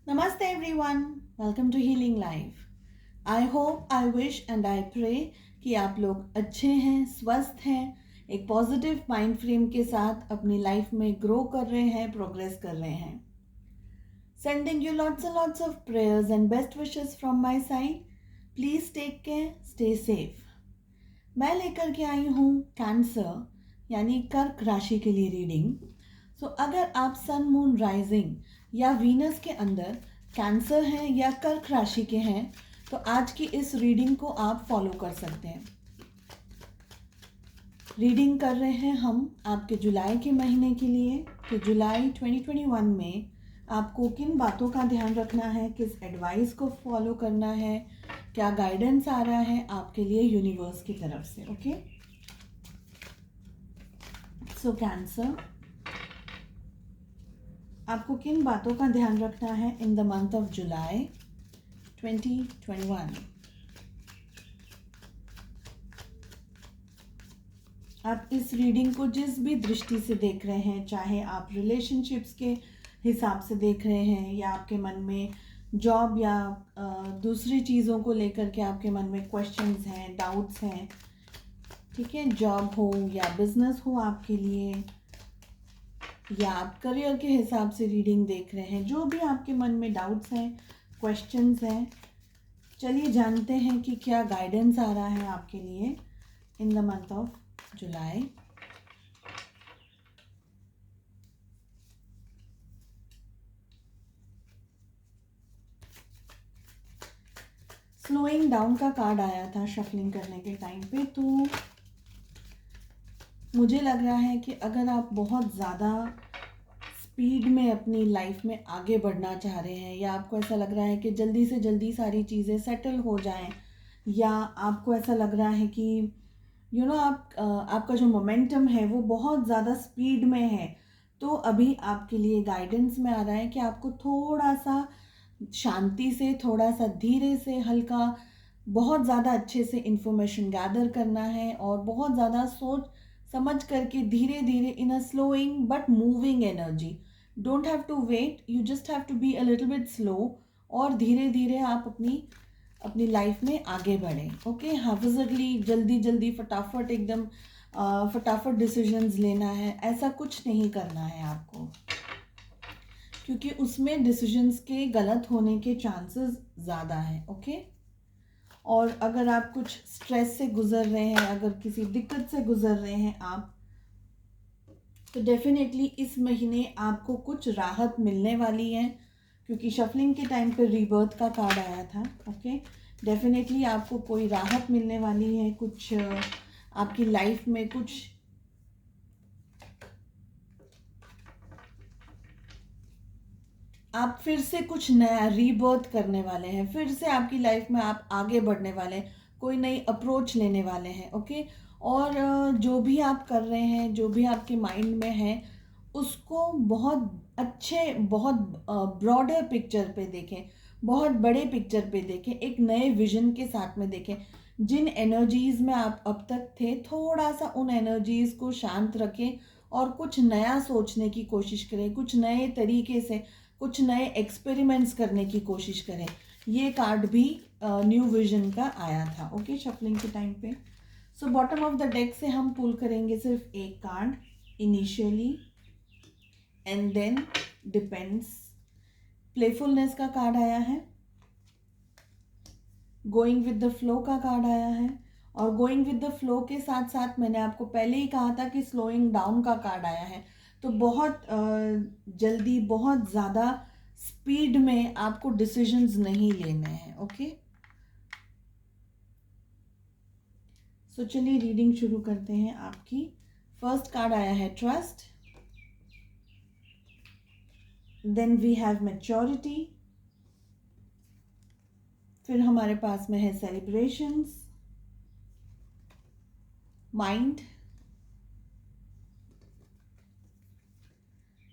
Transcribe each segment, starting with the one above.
Namaste everyone, welcome to Healing Life. I hope, I wish and I pray कि आप लोग अच्छे हैं, स्वस्थ हैं, एक पॉजिटिव माइंड फ्रेम के साथ अपनी लाइफ में ग्रो कर रहे हैं, प्रोग्रेस कर रहे हैं. Sending you lots and lots of prayers and best wishes from my side. Please take care, stay safe. मैं लेकर के आई हूँ कैंसर यानी कर्क राशि के लिए रीडिंग. अगर आप सन मून राइजिंग या वीनस के अंदर कैंसर हैं या कर्क राशि के हैं तो आज की इस रीडिंग को आप फॉलो कर सकते हैं. रीडिंग कर रहे हैं हम आपके जुलाई के महीने के लिए कि जुलाई 2021 में आपको किन बातों का ध्यान रखना है, किस एडवाइस को फॉलो करना है, क्या गाइडेंस आ रहा है आपके लिए यूनिवर्स की तरफ से. ओके, सो कैंसर, आपको किन बातों का ध्यान रखना है in the month of July 2021. आप इस रीडिंग को जिस भी दृष्टि से देख रहे हैं, चाहे आप रिलेशनशिप्स के हिसाब से देख रहे हैं या आपके मन में जॉब या दूसरी चीज़ों को लेकर के आपके मन में क्वेश्चंस हैं, डाउट्स हैं, ठीक है, जॉब हो या बिजनेस हो आपके लिए, या आप करियर के हिसाब से रीडिंग देख रहे हैं, जो भी आपके मन में डाउट्स हैं, क्वेश्चंस हैं, चलिए जानते हैं कि क्या गाइडेंस आ रहा है आपके लिए in the month of July. Slowing down का कार्ड आया था शफलिंग करने के टाइम पे, तो मुझे लग रहा है कि अगर आप बहुत ज़्यादा स्पीड में अपनी लाइफ में आगे बढ़ना चाह रहे हैं या आपको ऐसा लग रहा है कि जल्दी से जल्दी सारी चीज़ें सेटल हो जाएं, या आपको ऐसा लग रहा है कि आपका जो मोमेंटम है वो बहुत ज़्यादा स्पीड में है, तो अभी आपके लिए गाइडेंस में आ रहा है कि आपको थोड़ा सा शांति से, थोड़ा सा धीरे से, हल्का, बहुत ज़्यादा अच्छे से इंफॉर्मेशन गैदर करना है और बहुत ज़्यादा सोच समझ करके धीरे धीरे in a slowing but moving energy. Don't have to wait, you just have to be a little bit slow और धीरे धीरे आप अपनी अपनी लाइफ में आगे बढ़ें. ओके, हाफिजली जल्दी जल्दी फटाफट एकदम फटाफट डिसीजंस लेना है, ऐसा कुछ नहीं करना है आपको, क्योंकि उसमें डिसीजंस के गलत होने के चांसेस ज़्यादा हैं. ओके, और अगर आप कुछ स्ट्रेस से गुजर रहे हैं, अगर किसी दिक्कत से गुजर रहे हैं आप, तो डेफिनेटली इस महीने आपको कुछ राहत मिलने वाली है, क्योंकि शफलिंग के टाइम पर रीबर्थ का कार्ड आया था. ओके, डेफिनेटली आपको कोई राहत मिलने वाली है, कुछ आपकी लाइफ में कुछ आप फिर से कुछ नया रीबर्थ करने वाले हैं, फिर से आपकी लाइफ में आप आगे बढ़ने वाले हैं, कोई नई अप्रोच लेने वाले हैं. ओके, और जो भी आप कर रहे हैं, जो भी आपके माइंड में है, उसको बहुत अच्छे, बहुत ब्रॉडर पिक्चर पे देखें, बहुत बड़े पिक्चर पे देखें, एक नए विजन के साथ में देखें. जिन एनर्जीज में आप अब तक थे, थोड़ा सा उन एनर्जीज को शांत रखें और कुछ नया सोचने की कोशिश करें, कुछ नए तरीके से कुछ नए एक्सपेरिमेंट्स करने की कोशिश करें. ये कार्ड भी न्यू विजन का आया था. ओके, शफलिंग के टाइम पे. So bottom of the deck से हम पुल करेंगे सिर्फ एक card initially, and then depends. Playfulness का कार्ड आया है, गोइंग विद द फ्लो का कार्ड आया है, और गोइंग विद द फ्लो के साथ साथ मैंने आपको पहले ही कहा था कि स्लोइंग डाउन का कार्ड आया है. तो बहुत जल्दी, बहुत ज़्यादा स्पीड में आपको डिसीजंस नहीं लेने हैं. ओके, सो चलिए रीडिंग शुरू करते हैं आपकी. फर्स्ट कार्ड आया है trust, then we have maturity, फिर हमारे पास में है celebrations, mind,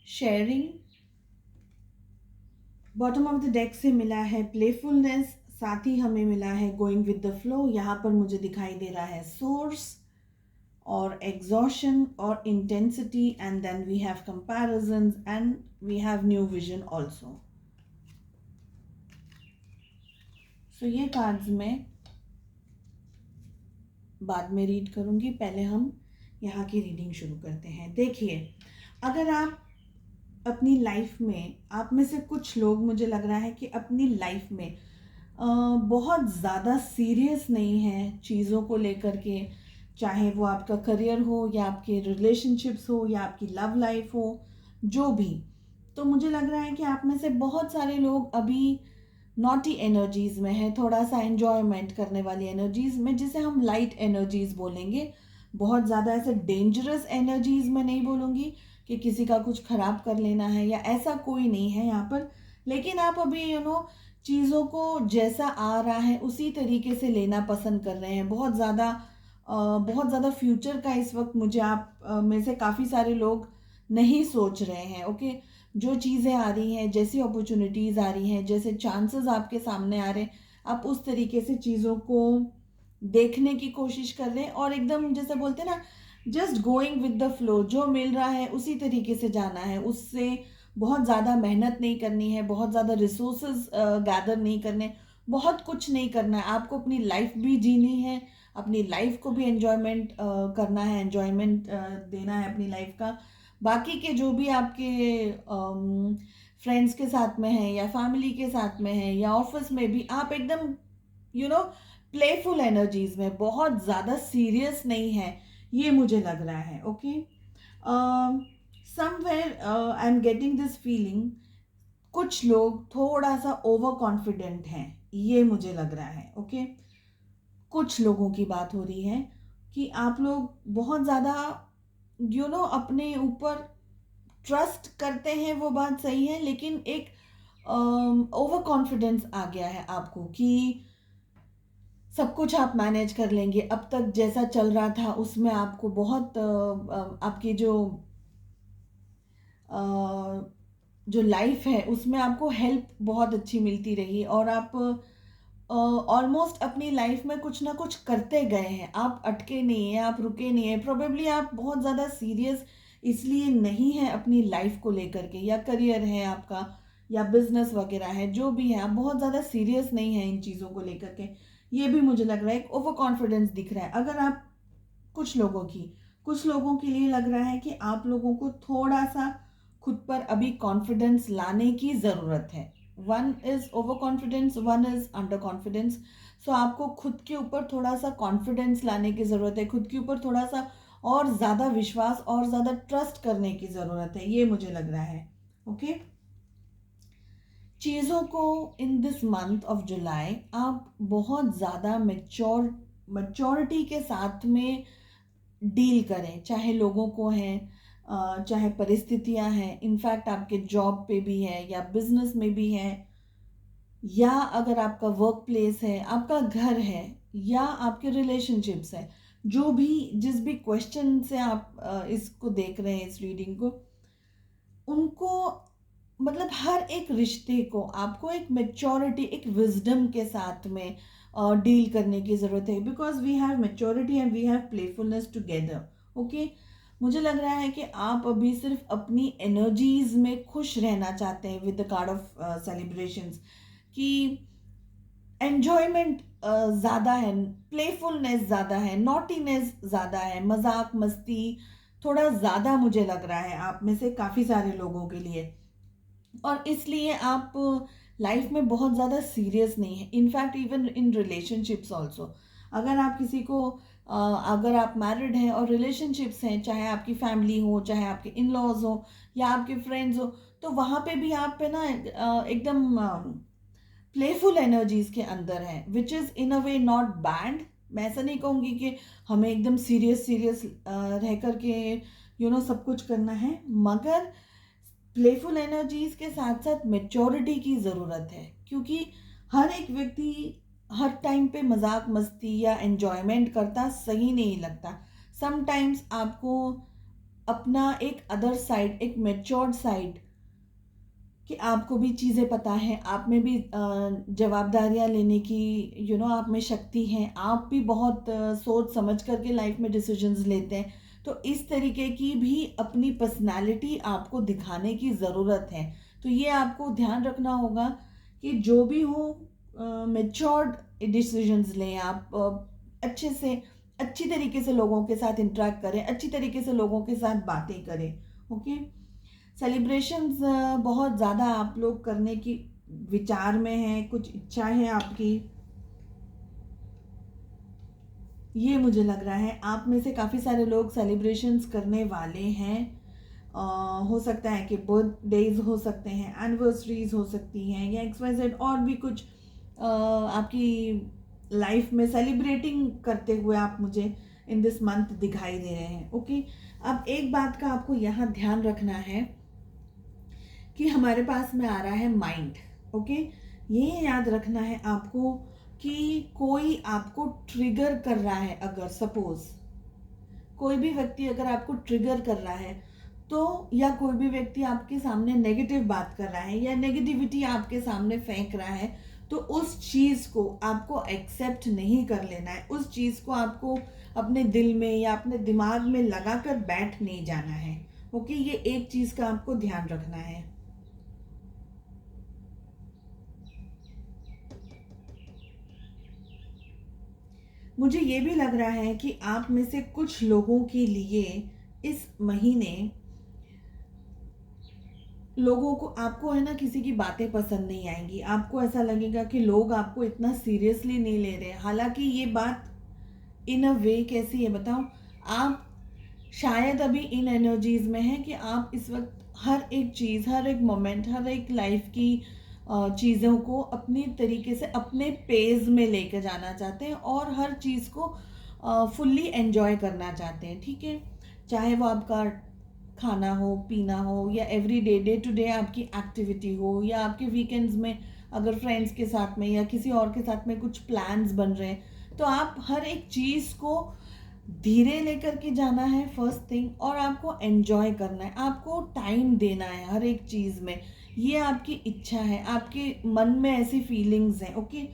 sharing. Bottom of the deck से मिला है प्लेफुलनेस, साथ ही हमें मिला है गोइंग विद द फ्लो. यहाँ पर मुझे दिखाई दे रहा है सोर्स और एग्जॉशन और intensity, and then we have comparisons and we have new vision also. So ये कार्ड्स मैं बाद में रीड करूँगी, पहले हम यहाँ की रीडिंग शुरू करते हैं। देखिए, अगर आप अपनी लाइफ में, आप में से कुछ लोग, मुझे लग रहा है कि अपनी लाइफ में बहुत ज़्यादा सीरियस नहीं है चीज़ों को लेकर के, चाहे वो आपका करियर हो या आपके रिलेशनशिप्स हो या आपकी लव लाइफ हो, जो भी। तो मुझे लग रहा है कि आप में से बहुत सारे लोग अभी नॉटी एनर्जीज में है, थोड़ा सा एंजॉयमेंट करने वाली एनर्जीज में, जिसे हम लाइट एनर्जीज बोलेंगे। बहुत ज़्यादा ऐसे डेंजरस एनर्जीज में नहीं बोलूँगी कि किसी का कुछ खराब कर लेना है, या ऐसा कोई नहीं है यहाँ पर। लेकिन आप अभी चीज़ों को जैसा आ रहा है उसी तरीके से लेना पसंद कर रहे हैं। बहुत ज़्यादा फ्यूचर का इस वक्त मुझे आप में से काफ़ी सारे लोग नहीं सोच रहे हैं। ओके, जो चीज़ें आ रही हैं, जैसी अपॉर्चुनिटीज़ आ रही हैं, जैसे चांसेस आपके सामने आ रहे हैं, आप उस तरीके से चीज़ों को देखने की कोशिश कर रहे हैं, और एकदम जैसे बोलते हैं ना, just going with the flow, जो मिल रहा है उसी तरीके से जाना है। उससे बहुत ज़्यादा मेहनत नहीं करनी है, बहुत ज़्यादा रिसोर्सेज गैदर नहीं करने, बहुत कुछ नहीं करना है। आपको अपनी लाइफ भी जीनी है, अपनी लाइफ को भी एंजॉयमेंट करना है, एंजॉयमेंट देना है अपनी लाइफ का। बाकी के जो भी आपके फ्रेंड्स के साथ में हैं, या फैमिली के साथ में हैं, या ऑफिस में भी, आप एकदम प्लेफुल एनर्जीज में, बहुत ज़्यादा सीरियस नहीं है, ये मुझे लग रहा है। Okay, somewhere I am getting this feeling, कुछ लोग थोड़ा सा ओवर कॉन्फिडेंट हैं, ये मुझे लग रहा है। ओके, कुछ लोगों की बात हो रही है कि आप लोग बहुत ज़्यादा अपने ऊपर ट्रस्ट करते हैं, वो बात सही है, लेकिन एक ओवर कॉन्फिडेंस आ गया है आपको कि सब कुछ आप मैनेज कर लेंगे। अब तक जैसा चल रहा था उसमें आपको बहुत आपकी जो लाइफ है उसमें आपको हेल्प बहुत अच्छी मिलती रही, और आप ऑलमोस्ट अपनी लाइफ में कुछ ना कुछ करते गए हैं। आप अटके नहीं हैं, आप रुके नहीं हैं। प्रोबेबली आप बहुत ज़्यादा सीरियस इसलिए नहीं है अपनी लाइफ को लेकर के, या करियर है आपका, या बिजनेस वगैरह है, जो भी है, आप बहुत ज़्यादा सीरियस नहीं है इन चीज़ों को लेकर के। ये भी मुझे लग रहा है एक ओवर कॉन्फिडेंस दिख रहा है। अगर आप कुछ लोगों के लिए लग रहा है कि आप लोगों को थोड़ा सा खुद पर अभी कॉन्फिडेंस लाने की ज़रूरत है। One is over confidence, one is under confidence. So आपको खुद के ऊपर थोड़ा सा कॉन्फिडेंस लाने की ज़रूरत है, खुद के ऊपर थोड़ा सा और ज़्यादा विश्वास और ज़्यादा ट्रस्ट करने की ज़रूरत है, ये मुझे लग रहा है। ओके, चीज़ों को in this month of July आप बहुत ज़्यादा मैच्योरिटी के साथ में डील करें, चाहे लोगों को हैं, चाहे परिस्थितियां हैं, इनफैक्ट आपके जॉब पे भी है, या बिजनेस में भी है, या अगर आपका वर्क प्लेस है, आपका घर है, या आपके रिलेशनशिप्स है, जो भी, जिस भी क्वेश्चन से आप इसको देख रहे हैं, इस रीडिंग को, उनको, मतलब हर एक रिश्ते को आपको एक मेच्योरिटी, एक विजडम के साथ में डील करने की ज़रूरत है, because we have maturity and we have playfulness together. Okay, मुझे लग रहा है कि आप अभी सिर्फ अपनी एनर्जीज में खुश रहना चाहते हैं with the card of celebrations, कि एन्जॉयमेंट ज़्यादा है, प्लेफुलनेस ज़्यादा है, नॉटीनेस ज़्यादा है, मजाक मस्ती थोड़ा ज़्यादा मुझे लग रहा है आप में से काफ़ी सारे लोगों के लिए, और इसलिए आप लाइफ में बहुत ज़्यादा सीरियस नहीं है। In fact even in relationships also, अगर आप किसी को अगर आप मैरिड हैं और रिलेशनशिप्स हैं, चाहे आपकी फैमिली हो, चाहे आपके इन लॉज हो, या आपके फ्रेंड्स हो, तो वहाँ पे भी आप पे ना एकदम प्लेफुल एनर्जीज के अंदर है, which is in a way not bad. मैं ऐसा नहीं कहूँगी कि हमें एकदम सीरियस सीरियस रह करके सब कुछ करना है, मगर प्लेफुल एनर्जीज के साथ साथ मेच्योरिटी की ज़रूरत है, क्योंकि हर एक व्यक्ति हर टाइम पे मजाक मस्ती या एन्जॉयमेंट करता सही नहीं लगता। समटाइम्स आपको अपना एक अदर साइड, एक मेच्योर्ड साइड, कि आपको भी चीज़ें पता हैं, आप में भी जवाबदारियां लेने की आप में शक्ति है, आप भी बहुत सोच समझ करके लाइफ में डिसीजंस लेते हैं। तो इस तरीके की भी अपनी पर्सनालिटी आपको दिखाने की ज़रूरत है। तो ये आपको ध्यान रखना होगा कि जो भी हो, मेच्योर्ड डिसीजंस लें, आप अच्छे से अच्छी तरीके से लोगों के साथ इंटरेक्ट करें, अच्छी तरीके से लोगों के साथ बातें करें। ओके, सेलिब्रेशंस बहुत ज़्यादा आप लोग करने की विचार में हैं, कुछ इच्छा है आपकी, ये मुझे लग रहा है। आप में से काफ़ी सारे लोग सेलिब्रेशंस करने वाले हैं। हो सकता है कि बर्थडेज हो सकते हैं, एनिवर्सरीज हो सकती हैं, या XYZ और भी कुछ आपकी लाइफ में सेलिब्रेटिंग करते हुए आप मुझे इन दिस मंथ दिखाई दे रहे हैं। ओके, अब एक बात का आपको यहाँ ध्यान रखना है कि हमारे पास में आ रहा है माइंड। ओके, ये याद रखना है आपको कि कोई आपको ट्रिगर कर रहा है। अगर सपोज कोई भी व्यक्ति अगर आपको ट्रिगर कर रहा है, तो या कोई भी व्यक्ति आपके सामने नेगेटिव बात कर रहा है या नेगेटिविटी आपके सामने फेंक रहा है, तो उस चीज़ को आपको एक्सेप्ट नहीं कर लेना है। उस चीज़ को आपको अपने दिल में या अपने दिमाग में लगा कर बैठ नहीं जाना है। ओके, ये एक चीज़ का आपको ध्यान रखना है। मुझे ये भी लग रहा है कि आप में से कुछ लोगों के लिए इस महीने लोगों को, आपको है ना, किसी की बातें पसंद नहीं आएंगी। आपको ऐसा लगेगा कि लोग आपको इतना सीरियसली नहीं ले रहे। हालांकि ये बात इन अ वे कैसी है बताओ, आप शायद अभी इन एनर्जीज में हैं कि आप इस वक्त हर एक चीज़, हर एक मोमेंट, हर एक लाइफ की चीज़ों को अपनी तरीके से अपने पेज में लेकर जाना चाहते हैं और हर चीज़ को फुल्ली एंजॉय करना चाहते हैं। ठीक है, चाहे वो आपका खाना हो, पीना हो, या every day day to day आपकी एक्टिविटी हो, या आपके वीकेंड्स में अगर फ्रेंड्स के साथ में या किसी और के साथ में कुछ प्लान्स बन रहे हैं, तो आप हर एक चीज़ को धीरे लेकर के जाना है फर्स्ट थिंग, और आपको एंजॉय करना है, आपको टाइम देना है हर एक चीज़ में। ये आपकी इच्छा है, आपके मन में ऐसी फीलिंग्स हैं। ओके,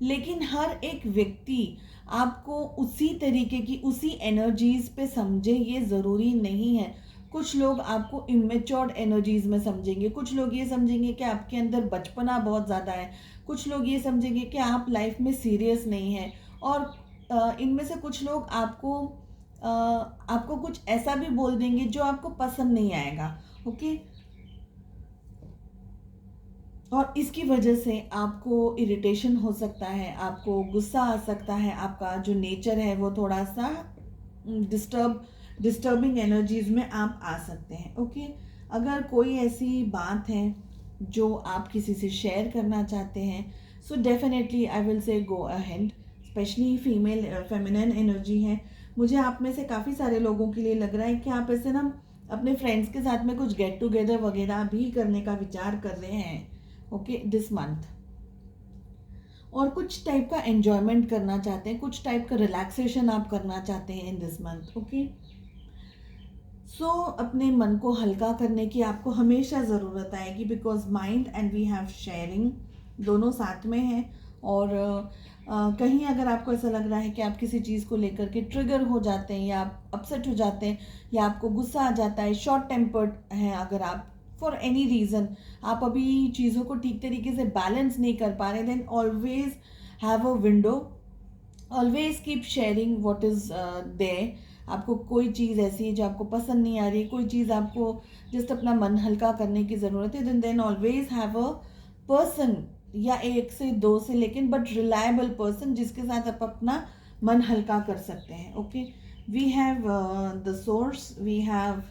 लेकिन हर एक व्यक्ति आपको उसी तरीके की, उसी एनर्जीज पे समझे, ये ज़रूरी नहीं है। कुछ लोग आपको इमेच्योर्ड एनर्जीज में समझेंगे, कुछ लोग ये समझेंगे कि आपके अंदर बचपना बहुत ज़्यादा है, कुछ लोग ये समझेंगे कि आप लाइफ में सीरियस नहीं हैं, और इनमें से कुछ लोग आपको कुछ ऐसा भी बोल देंगे जो आपको पसंद नहीं आएगा। ओके, और इसकी वजह से आपको इरिटेशन हो सकता है, आपको गुस्सा आ सकता है, आपका जो नेचर है वो थोड़ा सा डिस्टर्बिंग एनर्जीज में आप आ सकते हैं। ओके, अगर कोई ऐसी बात है जो आप किसी से शेयर करना चाहते हैं, so definitely I will say go ahead. Specially feminine energy है। मुझे आप में से काफ़ी सारे लोगों के लिए लग रहा है कि आप ऐसे ना अपने फ्रेंड्स के साथ में कुछ गेट टुगेदर वगैरह भी करने का विचार कर रहे हैं। ओके, दिस मंथ, और कुछ टाइप का एंजॉयमेंट करना चाहते हैं, कुछ टाइप का रिलैक्सेशन आप करना चाहते हैं इन दिस मंथ। ओके, सो अपने मन को हल्का करने की आपको हमेशा ज़रूरत आएगी, because mind and we have sharing दोनों साथ में हैं। और कहीं अगर आपको ऐसा लग रहा है कि आप किसी चीज़ को लेकर के ट्रिगर हो जाते हैं, या आप अपसेट हो जाते हैं, या आपको गुस्सा आ जाता है, शॉर्ट टेम्पर्ड हैं, अगर आप फॉर एनी रीज़न आप अभी चीज़ों को ठीक तरीके से बैलेंस नहीं कर पा रहे, then always have a window, always keep sharing what is there. आपको कोई चीज़ ऐसी है जो आपको पसंद नहीं आ रही, कोई चीज़ आपको जस्ट अपना मन हल्का करने की ज़रूरत है, then always have a person, या एक से दो से, लेकिन बट रिलायबल पर्सन, जिसके साथ आप अपना मन हल्का कर सकते हैं। Okay, we have the source, we have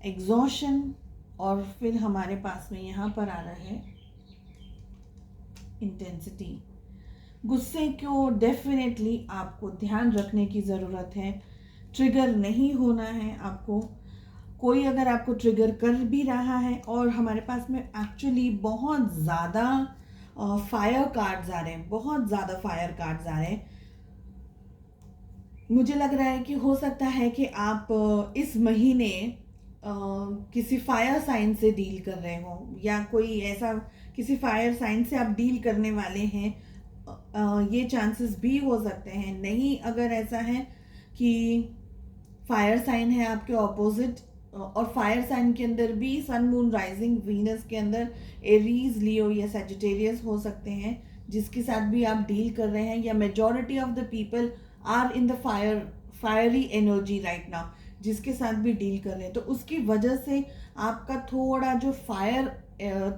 exhaustion, और फिर हमारे पास में यहाँ पर आ रहा है इंटेंसिटी। गुस्से को डेफिनेटली आपको ध्यान रखने की ज़रूरत है, ट्रिगर नहीं होना है आपको। कोई अगर आपको ट्रिगर कर भी रहा है, और हमारे पास में एक्चुअली बहुत ज़्यादा फायर कार्ड्स आ रहे हैं, बहुत ज़्यादा फायर कार्ड्स आ रहे हैं। मुझे लग रहा है कि हो सकता है कि आप इस महीने किसी फायर साइन से डील कर रहे हो, या कोई ऐसा किसी फायर साइन से आप डील करने वाले हैं। ये चांसेस भी हो सकते हैं। नहीं, अगर ऐसा है कि फायर साइन है आपके ऑपोजिट, और फायर साइन के अंदर भी सन मून राइजिंग वीनस के अंदर एरीज, लियो या सेजिटेरियस हो सकते हैं, जिसके साथ भी आप डील कर रहे हैं, या majority of the people are in the fiery energy right now, जिसके साथ भी डील कर रहे हैं। तो उसकी वजह से आपका थोड़ा जो फायर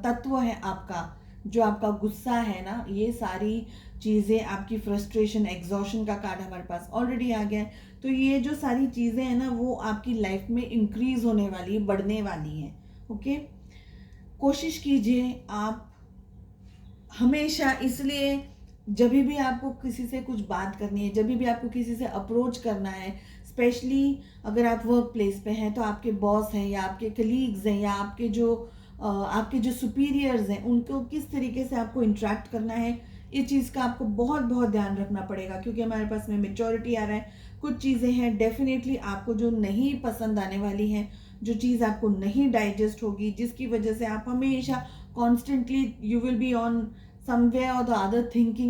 तत्व है आपका, जो आपका गुस्सा है ना, ये सारी चीज़ें, आपकी फ्रस्ट्रेशन, एग्जॉशन का कार्ड हमारे पास ऑलरेडी आ गया है। तो ये जो सारी चीज़ें हैं ना, वो आपकी लाइफ में इंक्रीज होने वाली है, बढ़ने वाली हैं। ओके, कोशिश कीजिए आप हमेशा, इसलिए जब भी आपको किसी से कुछ बात करनी है, जब भी आपको किसी से अप्रोच करना है, स्पेशली अगर आप वर्क प्लेस पे हैं, तो आपके बॉस हैं या आपके कलीग्स हैं या आपके जो सुपीरियर्स हैं, उनको किस तरीके से आपको इंटरेक्ट करना है, इस चीज़ का आपको बहुत बहुत ध्यान रखना पड़ेगा। क्योंकि हमारे पास में मेच्योरिटी आ रहा है, कुछ चीज़ें हैं डेफिनेटली आपको जो नहीं पसंद आने वाली हैं, जो चीज़ आपको नहीं डाइजेस्ट होगी, जिसकी वजह से आप हमेशा constantly you will be on somewhere or the other thinking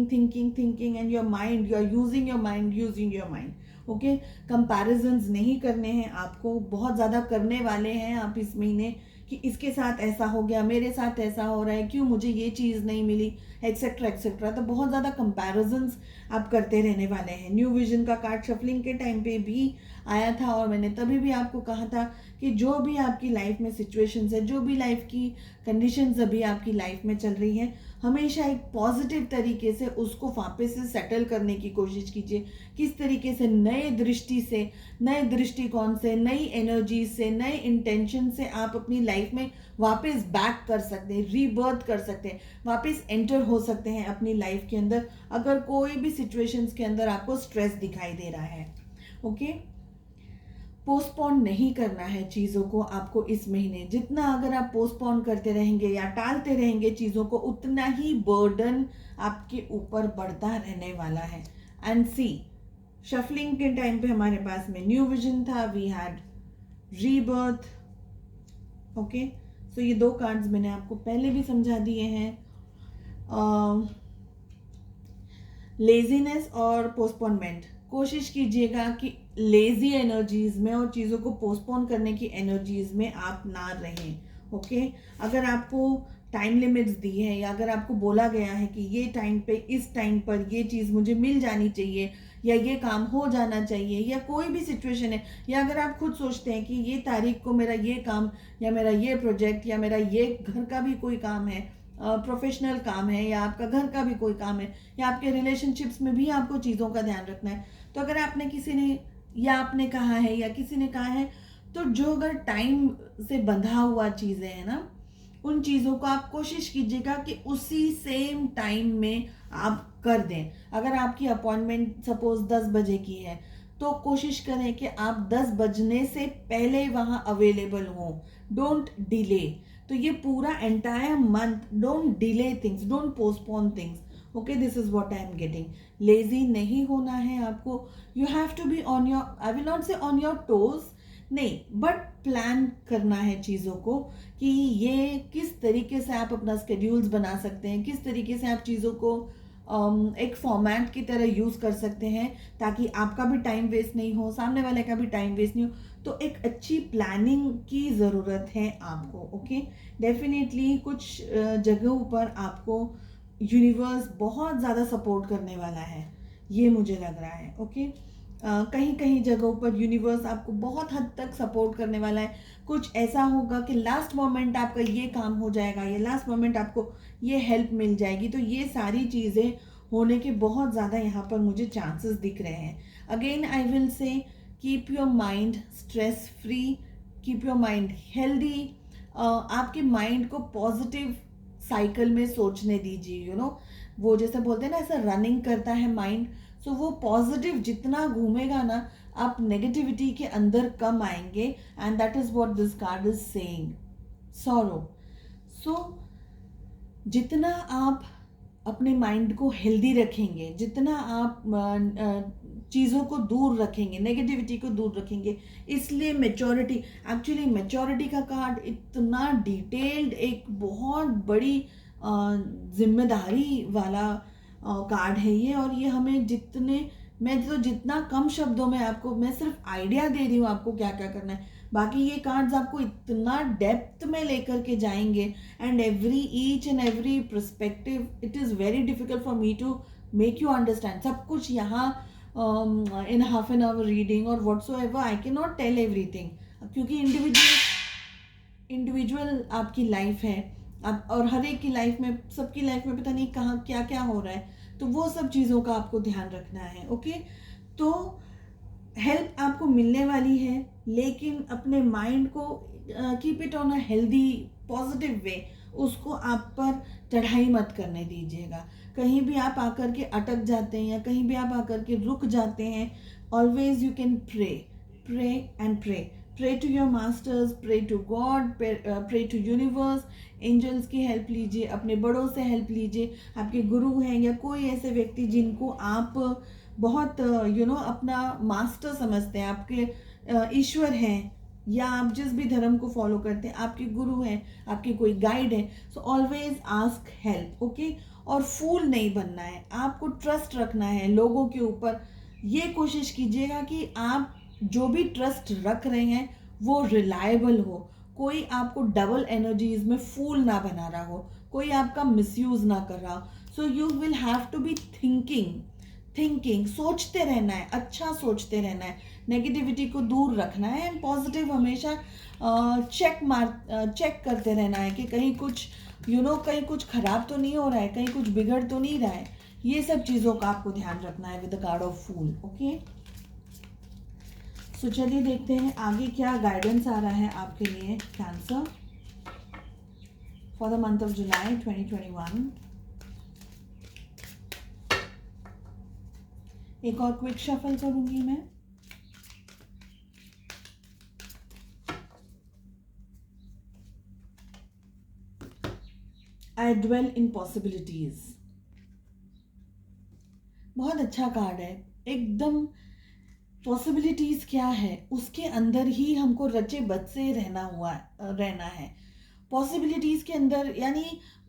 and your mind, you are using your mind. Okay, comparisons नहीं करने हैं आपको, बहुत ज़्यादा करने वाले हैं आप इस महीने, कि इसके साथ ऐसा हो गया, मेरे साथ ऐसा हो रहा है, क्यों मुझे ये चीज़ नहीं मिली, एक्सेट्रा एक्सेट्रा। तो बहुत ज़्यादा कंपैरिजन्स आप करते रहने वाले हैं। न्यू विजन का कार्ड शफलिंग के टाइम पे भी आया था, और मैंने तभी भी आपको कहा था कि जो भी आपकी लाइफ में सिचुएशंस है, जो भी लाइफ की कंडीशंस अभी आपकी लाइफ में चल रही है, हमेशा एक पॉजिटिव तरीके से उसको वापस से सेटल करने की कोशिश कीजिए। किस तरीके से नए दृष्टि से, नए दृष्टिकोण से, नई एनर्जी से, नए इंटेंशन से आप अपनी लाइफ में वापस बैक कर सकते हैं, रीबर्थ कर सकते हैं, वापस एंटर हो सकते हैं अपनी लाइफ के अंदर, अगर कोई भी सिचुएशंस के अंदर आपको स्ट्रेस दिखाई दे रहा है। ओके, पोस्टपोन नहीं करना है चीज़ों को आपको इस महीने। जितना अगर आप पोस्टपोन करते रहेंगे या टालते रहेंगे चीज़ों को, उतना ही बर्डन आपके ऊपर बढ़ता रहने वाला है। एंड सी, शफलिंग के टाइम पे हमारे पास में न्यू विजन था, वी हैड रीबर्थ। ओके, सो ये दो कार्ड्स मैंने आपको पहले भी समझा दिए हैं। लेजीनेस और पोस्टपोनमेंट, कोशिश कीजिएगा कि लेजी एनर्जीज में और चीज़ों को पोस्टपोन करने की एनर्जीज में आप ना रहें। ओके, अगर आपको टाइम लिमिट्स दी है, या अगर आपको बोला गया है कि ये टाइम पे, इस टाइम पर ये चीज़ मुझे मिल जानी चाहिए, या ये काम हो जाना चाहिए, या कोई भी सिचुएशन है, या अगर आप खुद सोचते हैं कि ये तारीख को मेरा ये काम, या मेरा ये प्रोजेक्ट, या मेरा ये घर का भी कोई काम है, प्रोफेशनल काम है, या आपका घर का भी कोई काम है, या आपके रिलेशनशिप्स में भी आपको चीज़ों का ध्यान रखना है, तो अगर आपने किसी ने, या आपने कहा है, या किसी ने कहा है, तो जो अगर टाइम से बंधा हुआ चीज़ें हैं ना, उन चीज़ों को आप कोशिश कीजिएगा कि उसी सेम टाइम में आप कर दें। अगर आपकी अपॉइंटमेंट सपोज 10 बजे की है, तो कोशिश करें कि आप 10 बजने से पहले वहाँ अवेलेबल हों, डोंट डिले। तो ये पूरा entire month don't delay things, don't postpone things. Okay, this is what I am getting. Lazy नहीं होना है आपको, you have to be on your, I will not say on your toes नहीं, but plan करना है चीज़ों को, कि ये किस तरीके से आप अपना स्केड्यूल्स बना सकते हैं, किस तरीके से आप चीज़ों को एक फॉर्मेट की तरह यूज़ कर सकते हैं, ताकि आपका भी टाइम वेस्ट नहीं हो, सामने वाले का भी टाइम वेस्ट नहीं हो। तो एक अच्छी प्लानिंग की ज़रूरत है आपको। ओके, डेफिनेटली कुछ जगहों पर आपको यूनिवर्स बहुत ज़्यादा सपोर्ट करने वाला है, ये मुझे लग रहा है। ओके, कहीं कहीं जगहों पर यूनिवर्स आपको बहुत हद तक सपोर्ट करने वाला है। कुछ ऐसा होगा कि लास्ट मोमेंट आपका ये काम हो जाएगा, या लास्ट मोमेंट आपको ये हेल्प मिल जाएगी। तो ये सारी चीज़ें होने के बहुत ज़्यादा यहाँ पर मुझे चांसेस दिख रहे हैं। Again I will say, keep your mind stress free, keep your mind healthy. आपके माइंड को पॉजिटिव साइकिल में सोचने दीजिए। यू नो, वो जैसे बोलते हैं ना, ऐसा रनिंग करता है माइंड, सो वो पॉजिटिव जितना घूमेगा ना, आप नेगेटिविटी के अंदर कम आएंगे। And that is what this card is saying, sorrow. So जितना आप अपने माइंड को हेल्दी रखेंगे, जितना आप चीज़ों को दूर रखेंगे, नेगेटिविटी को दूर रखेंगे, इसलिए मेच्योरिटी, एक्चुअली मेच्योरिटी का कार्ड इतना डिटेल्ड, एक बहुत बड़ी जिम्मेदारी वाला कार्ड है ये। और ये हमें मैं तो जितना कम शब्दों में आपको, मैं सिर्फ आइडिया दे रही हूँ आपको क्या क्या करना है, बाकी ये कार्ड्स आपको इतना डेप्थ में लेकर के जाएंगे, and each and every perspective, it is very difficult for me to make you understand सब कुछ यहाँ in half an hour reading और whatsoever I can not tell everything, क्योंकि इंडिविजुअल आपकी लाइफ है। अब और हर एक की लाइफ में, सबकी लाइफ में पता नहीं कहाँ क्या क्या हो रहा है, तो वो सब चीज़ों का आपको ध्यान रखना है। ओके, तो हेल्प आपको मिलने वाली है, लेकिन अपने माइंड को keep it on a healthy positive way, उसको आप पर चढ़ाई मत करने दीजिएगा। कहीं भी आप आकर के अटक जाते हैं या कहीं भी आप आकर के रुक जाते हैं, always you can pray and pray to your masters, pray to God, pray to universe, angels की हेल्प लीजिए, अपने बड़ों से हेल्प लीजिए, आपके गुरु हैं या कोई ऐसे व्यक्ति जिनको आप बहुत अपना मास्टर समझते हैं, आपके ईश्वर हैं, या आप जिस भी धर्म को फॉलो करते हैं आपके गुरु हैं, आपके कोई गाइड है, so always ask help. Okay, और फूल नहीं बनना है, आपको ट्रस्ट रखना है लोगों के ऊपर। ये कोशिश कीजिएगा कि आप जो भी ट्रस्ट रख रहे हैं वो रिलायबल हो, कोई आपको डबल एनर्जीज में फूल ना बना रहा हो, कोई आपका मिसयूज ना कर रहा हो। So you will have to be thinking, सोचते रहना है, अच्छा सोचते रहना है, नेगेटिविटी को दूर रखना है, एंड पॉजिटिव हमेशा चेक करते रहना है कि कहीं कुछ कहीं कुछ खराब तो नहीं हो रहा है, कहीं कुछ बिगड़ तो नहीं रहा है। ये सब चीज़ों का आपको ध्यान रखना है with the card of fool. Okay, so चलिए देखते हैं आगे क्या गाइडेंस आ रहा है आपके लिए cancer for the month of July 2021। एक और क्विक शफल करूंगी मैं। आई ड्वेल इन पॉसिबिलिटीज, बहुत अच्छा कार्ड है एकदम। पॉसिबिलिटीज क्या है, उसके अंदर ही हमको रचे बसे रहना है। पॉसिबिलिटीज के अंदर यानी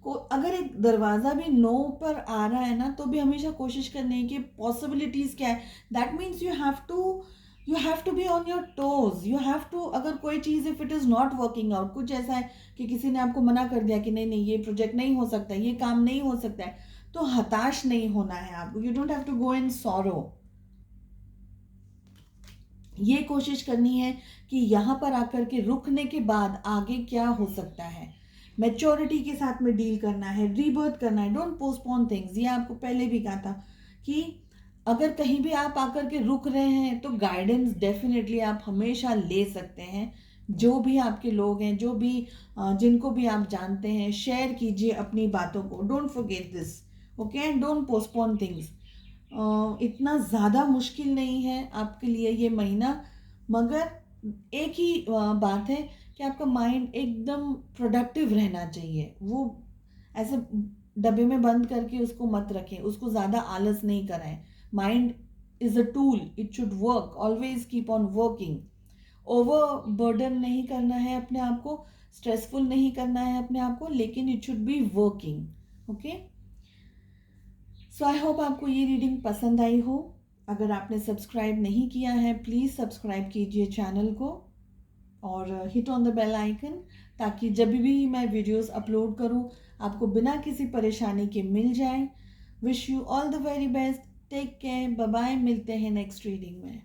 अगर एक दरवाज़ा भी नो पर आ रहा है ना, तो भी हमेशा कोशिश करनी है कि पॉसिबिलिटीज क्या है। That means you have to be on your toes, you have to, अगर कोई चीज़ if it is not working out, कुछ ऐसा है कि किसी ने आपको मना कर दिया कि नहीं नहीं ये प्रोजेक्ट नहीं हो सकता, ये काम नहीं हो सकता है, तो हताश नहीं होना है आपको। You don't have to go in sorrow. ये कोशिश करनी है कि यहाँ पर आकर के रुकने के बाद आगे क्या हो सकता है, मैच्योरिटी के साथ में डील करना है, रीबर्थ करना है, डोंट पोस्टपोन थिंग्स। ये आपको पहले भी कहा था कि अगर कहीं भी आप आकर के रुक रहे हैं तो गाइडेंस डेफिनेटली आप हमेशा ले सकते हैं। जो भी आपके लोग हैं, जो भी जिनको भी आप जानते हैं, शेयर कीजिए अपनी बातों को। Don't forget this, okay, and don't postpone things. इतना ज़्यादा मुश्किल नहीं है आपके लिए ये महीना, मगर एक ही बात है कि आपका माइंड एकदम प्रोडक्टिव रहना चाहिए। वो ऐसे डब्बे में बंद करके उसको मत रखें, उसको ज़्यादा आलस नहीं कराएं। Mind is a tool, it should work, always keep on working. Over burden नहीं करना है अपने आप को, स्ट्रेसफुल नहीं करना है अपने आप को, लेकिन it should be working. Okay, so I hope आपको ये रीडिंग पसंद आई हो। अगर आपने सब्सक्राइब नहीं किया है प्लीज़ सब्सक्राइब कीजिए चैनल को और hit on the bell icon, ताकि जब भी मैं वीडियोस अपलोड करूं आपको बिना किसी परेशानी के मिल जाए। Wish you all the very best, take care, bye bye, मिलते हैं नेक्स्ट रीडिंग में।